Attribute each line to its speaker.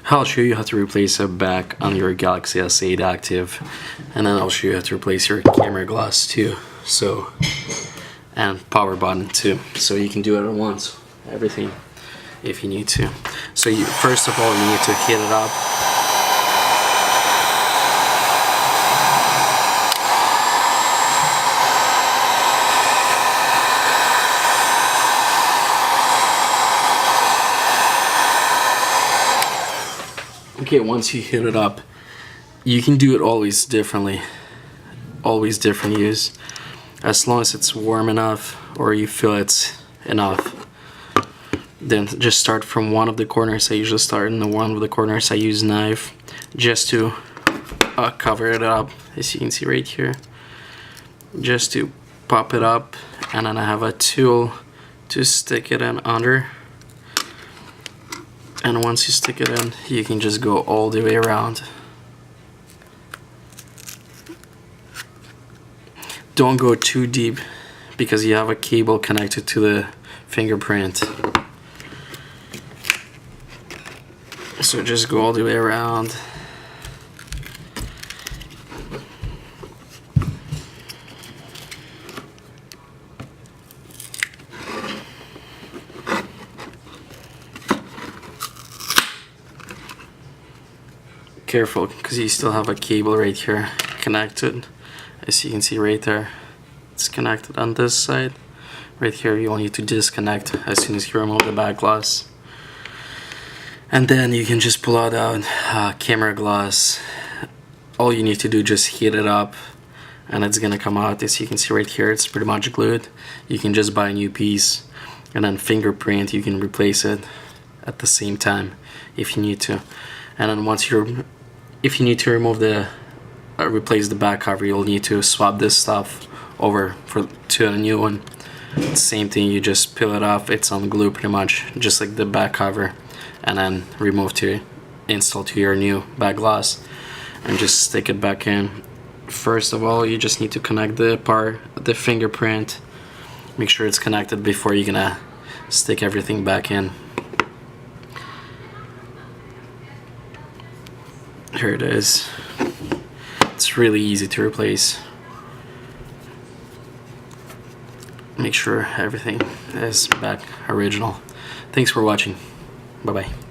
Speaker 1: I'll show you how to replace a back on your Galaxy S8 Active, and then I'll show you how to replace your camera glass too. So, and power button too. So you can do it at once, everything, if you need to. So first of all, you need to heat it up. Okay, once you heat it up, you can do it always differently, always different use, as long as it's warm enough or you feel it's enough. Then just start from one of the corners. I usually start in the one of the corners. I use knife just to cover it up, as you can see right here, just to pop it up, and then I have a tool to stick it in under. And once you stick it in, you can just go all the way around. Don't go too deep because you have a cable connected to the fingerprint. So just go all the way around. Careful, because you still have a cable right here connected. As you can see right there, it's connected on this side. Right here, you'll need to disconnect as soon as you remove the back glass. And then you can just pull out that camera glass. All you need to do, just heat it up, and it's gonna come out. As you can see right here, it's pretty much glued. You can just buy a new piece, and then fingerprint, you can replace it at the same time if you need to. And then if you need to remove the replace the back cover, you'll need to swap this stuff over to a new one. Same thing, you just peel it off. It's on glue pretty much, just like the back cover, and then remove to install to your new back glass, and just stick it back in. First of all, you just need to connect the fingerprint. Make sure it's connected before you're gonna stick everything back in. Here it is. It's really easy to replace. Make sure everything is back original. Thanks for watching. Bye bye.